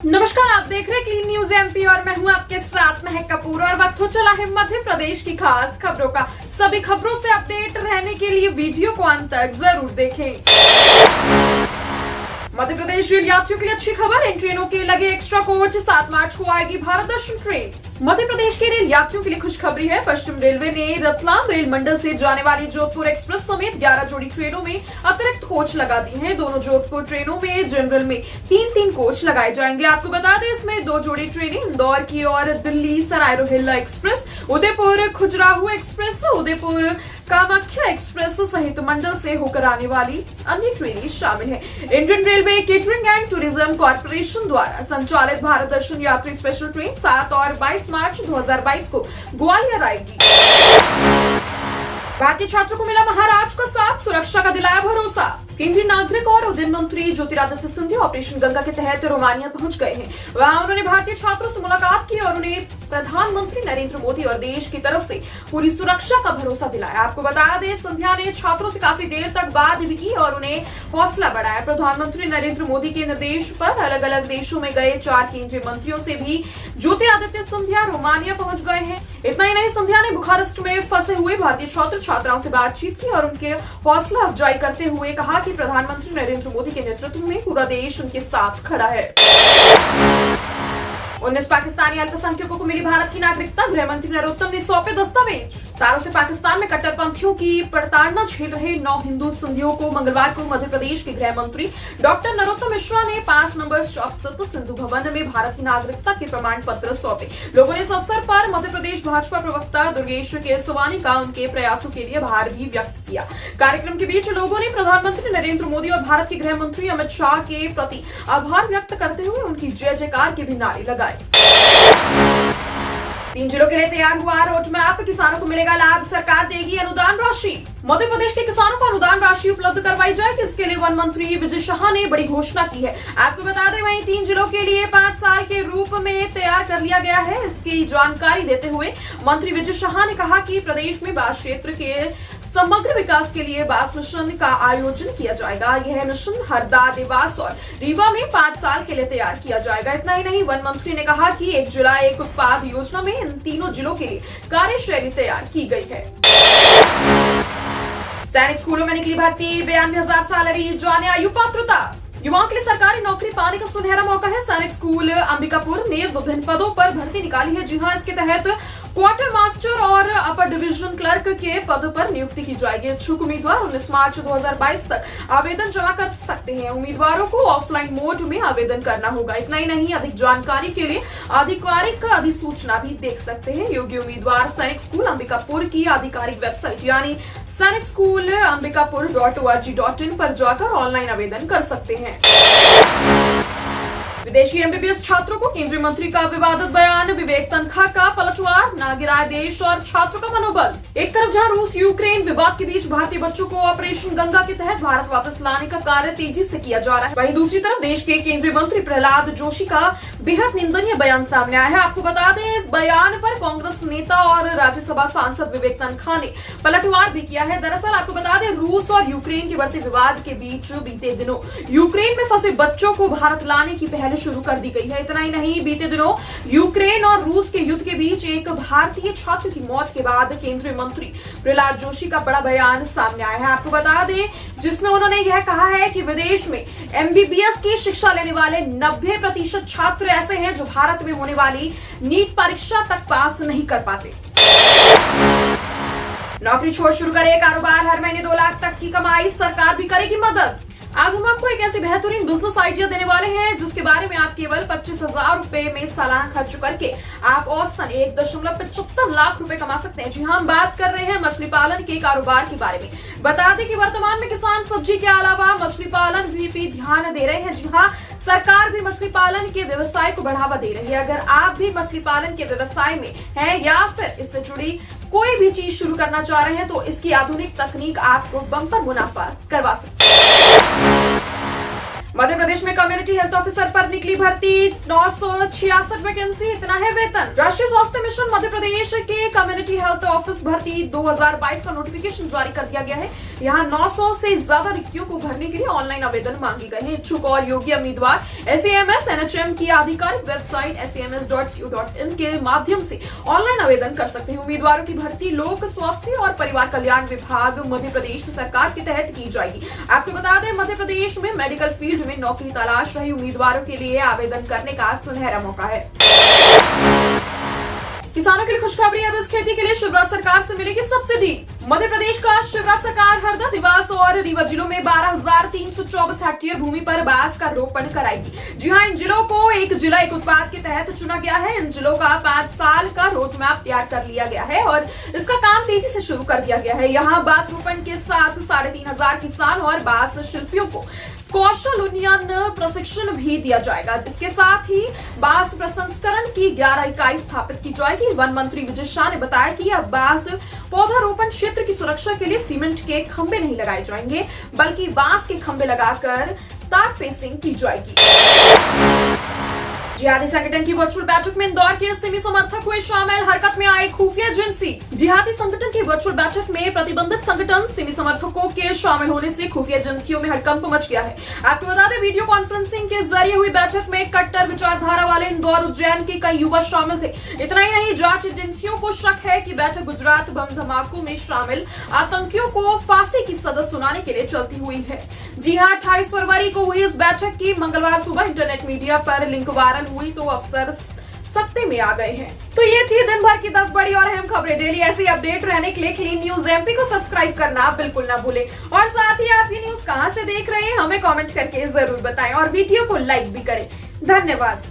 नमस्कार, आप देख रहे हैं क्लीन न्यूज एमपी और मैं हूं आपके साथ महक कपूर। और वक्त हो चला है मध्य प्रदेश की खास खबरों का। सभी खबरों से अपडेट रहने के लिए वीडियो को अंत तक जरूर देखें। मध्य प्रदेश रेल यात्रियों के लिए अच्छी खबर, इन ट्रेनों के लगे एक्स्ट्रा कोच 7 मार्च को आएगी भारत दर्शन ट्रेन। मध्य प्रदेश के रेल यात्रियों के लिए खुशखबरी है। पश्चिम रेलवे ने रतलाम रेल मंडल से जाने वाली जोधपुर एक्सप्रेस समेत 11 जोड़ी ट्रेनों में अतिरिक्त कोच लगा दी हैं। दोनों जोधपुर ट्रेनों में जनरल में 3-3 कोच लगाए जाएंगे। आपको बता दें, इसमें 2 जोड़ी ट्रेनें इंदौर की और Delhi Sarai Rohilla express, Udaipur Khajuraho express, Udaipur Kamakhya express सहित मंडल से होकर आने वाली अन्य ट्रेनें शामिल हैं। Indian railway catering and tourism corporation द्वारा संचालित भारत दर्शन यात्री स्पेशल ट्रेन 7 और 22 मार्च 2022 को ग्वालियर आएगी। भारतीय छात्रों को मिला महाराष्ट्र का साथ, सुरक्षा का दिलाया भरोसा। केंद्रीय नागरिक और उड्डयन मंत्री ज्योतिरादित्य सिंधिया ऑपरेशन गंगा के तहत रोमानिया पहुंच गए हैं। वहां उन्होंने भारतीय छात्रों से मुलाकात की और उन्हें प्रधानमंत्री नरेंद्र मोदी और देश की तरफ से पूरी सुरक्षा का भरोसा दिलाया। आपको बता दें, सिंधिया ने छात्रों से काफी देर तक बात भी की और उन्हें हौसला बढ़ाया। प्रधानमंत्री नरेंद्र मोदी के निर्देश पर अलग अलग देशों में गए 4 केंद्रीय मंत्रियों से भी ज्योतिरादित्य सिंधिया रोमानिया पहुंच गए हैं। इतना ही नहीं, सिंधिया ने बुखारेस्ट में फंसे हुए भारतीय छात्र छात्राओं से बातचीत की और उनके हौसला अफजाई करते हुए कहा कि प्रधानमंत्री नरेंद्र मोदी के नेतृत्व में पूरा देश उनके साथ खड़ा है। 19 पाकिस्तानी अल्पसंख्यकों को मिली भारत की नागरिकता, गृह मंत्री नरोत्तम ने सौंपे दस्तावेज। सालों से पाकिस्तान में कट्टरपंथियों की प्रताड़ना झेल रहे 9 हिंदू सिंधियों को मंगलवार को मध्य प्रदेश के गृह मंत्री डॉक्टर नरोत्तम मिश्रा ने 5 नंबर चौक स्थित सिंधु भवन में भारत की नागरिकता के प्रमाण पत्र सौंपे। लोगों ने इस अवसर पर मध्य प्रदेश भाजपा प्रवक्ता दुर्गेश केसवानी का उनके प्रयासों के लिए आभार भी व्यक्त किया। कार्यक्रम के बीच लोगों ने प्रधानमंत्री नरेंद्र मोदी और भारत के गृह मंत्री अमित शाह के प्रति आभार व्यक्त करते हुए उनकी जय जयकार के भी नारे लगाए। 3 जिलों के लिए तैयार हुआ रोड मैप, किसानों को मिलेगा लाभ, सरकार देगी अनुदान राशि। मध्य प्रदेश के किसानों को अनुदान राशि उपलब्ध करवाई जाएगी। इसके लिए वन मंत्री विजय शाह ने बड़ी घोषणा की है। आपको बता दें, वहीं 3 जिलों के लिए 5 साल के रूप में तैयार कर लिया गया है। इसकी जानकारी देते हुए मंत्री विजय शाह ने कहा कि प्रदेश में बांस क्षेत्र के समग्र विकास के लिए बांस मिशन का आयोजन किया जाएगा। यह मिशन हरदा, देवास और रीवा में 5 साल के लिए तैयार किया जाएगा। इतना ही नहीं, वन मंत्री ने कहा कि 1 जिला 1 उत्पाद योजना में इन तीनों जिलों के लिए कार्यशैली तैयार की गई है। सैनिक स्कूलों में निकली भर्ती, 92,000 सैलरी, जाने आयु पात्रता। युवाओं के लिए सरकारी नौकरी पाने का सुनहरा मौका है। सैनिक स्कूल अंबिकापुर ने विभिन्न पदों पर भर्ती निकाली है। जी हां, इसके तहत क्वार्टर मास्टर और अपर डिवीजन क्लर्क के पद पर नियुक्ति की जाएगी। इच्छुक उम्मीदवार 19 मार्च 2022 तक आवेदन जमा कर सकते हैं। उम्मीदवारों को ऑफलाइन मोड में आवेदन करना होगा। इतना ही नहीं, अधिक जानकारी के लिए आधिकारिक अधिसूचना भी देख सकते हैं। योग्य उम्मीदवार सैनिक स्कूल अंबिकापुर की आधिकारिक वेबसाइट यानी सैनिक स्कूल अंबिकापुर.org.in पर जाकर ऑनलाइन आवेदन कर सकते हैं। विदेशी एमबीबीएस छात्रों को केंद्रीय मंत्री का विवादित बयान, विवेक तनखा का पलटवार, ना गिराए देश और छात्रों का मनोबल। एक तरफ जहां रूस यूक्रेन विवाद के बीच भारतीय बच्चों को ऑपरेशन गंगा के तहत भारत वापस लाने का कार्य तेजी से किया जा रहा है, वहीं दूसरी तरफ देश के केंद्रीय मंत्री प्रहलाद जोशी का बेहद निंदनीय बयान सामने आया है। आपको बता दें, इस बयान पर कांग्रेस नेता और राज्यसभा सांसद विवेक तनखा ने पलटवार भी किया है। दरअसल आपको बता दें, रूस और यूक्रेन के बढ़ते विवाद के बीच बीते दिनों यूक्रेन में फंसे बच्चों को भारत लाने की पहल शुरू कर दी गई है। इतना ही नहीं, बीते दिनों यूक्रेन और रूस के युद्ध के बीच एक भारतीय छात्र की मौत के बाद केंद्रीय मंत्री प्रहलाद जोशी का बड़ा बयान सामने आया है। आपको बता दें, जिसमें उन्होंने यह कहा है कि विदेश में एमबीबीएस की शिक्षा लेने वाले 90% छात्र ऐसे हैं जो भारत में होने वाली नीट परीक्षा तक पास नहीं कर पाते। नौकरी छोड़ शुरू करे कारोबार, हर महीने 2 लाख तक की कमाई, सरकार भी करेगी मदद। आज हम आपको एक ऐसी बेहतरीन बिजनेस आइडिया देने वाले हैं जिसके बारे में आप केवल 25,000 रुपए में सालाना खर्च करके आप औसतन 1.75 लाख रुपए कमा सकते हैं। जी हाँ, हम बात कर रहे हैं मछली पालन के कारोबार के बारे में। बता दें कि वर्तमान में किसान सब्जी के अलावा मछली पालन भी ध्यान दे रहे हैं। जी हाँ, सरकार भी मछली पालन के व्यवसाय को बढ़ावा दे रही है। अगर आप भी मछली पालन के व्यवसाय में हैं या फिर इससे जुड़ी कोई भी चीज शुरू करना चाह रहे हैं तो इसकी आधुनिक तकनीक आपको बम्पर मुनाफा करवा सकती है। मध्य प्रदेश में कम्युनिटी हेल्थ ऑफिसर पर निकली भर्ती, 966 वैकेंसी, इतना है वेतन। राष्ट्रीय स्वास्थ्य मिशन मध्य प्रदेश के कम्युनिटी हेल्थ ऑफिस भर्ती 2022 का नोटिफिकेशन जारी कर दिया गया है। यहाँ 900 से ज्यादा रिक्तियों को भरने के लिए ऑनलाइन आवेदन मांगे गए हैं। इच्छुक और योग्य उम्मीदवार SAMS NHM की आधिकारिक वेबसाइट sams.co.in के माध्यम से ऑनलाइन आवेदन कर सकते हैं। उम्मीदवारों की भर्ती लोक स्वास्थ्य और परिवार कल्याण विभाग मध्य प्रदेश सरकार के तहत की जाएगी। आपको बता दें, मध्य प्रदेश में मेडिकल फील्ड में नौकरी तलाश रहे उम्मीदवारों के लिए आवेदन करने का सुनहरा मौका है। किसानों के लिए खुशखबरी, अब इस खेती के लिए शिवराज सरकार से मिलेगी सब्सिडी। मध्य प्रदेश का शिवराज सरकार हरदा, देवास और रीवा जिलों में 12,324 हेक्टेयर भूमि पर बांस का रोपण कराएगी। जी हां, इन जिलों को एक जिला एक उत्पाद के तहत चुना गया है। इन जिलों का 5 साल का रोड मैप तैयार कर लिया गया है और इसका काम तेजी से शुरू कर दिया गया है। यहाँ बांस रोपण के साथ 3,500 किसान और बांस शिल्पियों को कौशल उन्नयन प्रशिक्षण भी दिया जाएगा। इसके साथ ही बांस प्रसंस्करण की 11 इकाई स्थापित की जाएगी। वन मंत्री विजय शाह ने बताया कि अब बांस पौधारोपण क्षेत्र की सुरक्षा के लिए सीमेंट के खंभे नहीं लगाए जाएंगे, बल्कि बांस के खंभे लगाकर तार फेंसिंग की जाएगी। जिहादी संगठन की वर्चुअल बैठक में इंदौर के सिमी समर्थक हुए शामिल, हरकत में आई खुफिया एजेंसी। जिहादी संगठन की वर्चुअल बैठक में प्रतिबंधित संगठन सिमी समर्थकों के शामिल होने से खुफिया एजेंसियों में हड़कंप मच गया है। आपको बता दें, वीडियो कॉन्फ्रेंसिंग के जरिए हुई बैठक में कट्टर विचारधारा वाले इंदौर उज्जैन के कई युवा शामिल थे। इतना ही नहीं, जांच एजेंसियों को शक है कि बैठक गुजरात बम धमाकों में शामिल आतंकियों को फांसी की सजा सुनाने के लिए चलती हुई है। जी हाँ, 28 फरवरी को हुई इस बैठक की मंगलवार सुबह इंटरनेट मीडिया पर लिंक वायरल हुई तो अफसर सत्ते में आ गए हैं। तो ये थी दिन भर की 10 बड़ी और अहम खबरें। डेली ऐसी अपडेट रहने के लिए क्लीन न्यूज MP को सब्सक्राइब करना बिल्कुल ना भूलें। और साथ ही आप ये न्यूज कहां से देख रहे हैं हमें कमेंट करके जरूर बताएं और वीडियो को लाइक भी करें। धन्यवाद।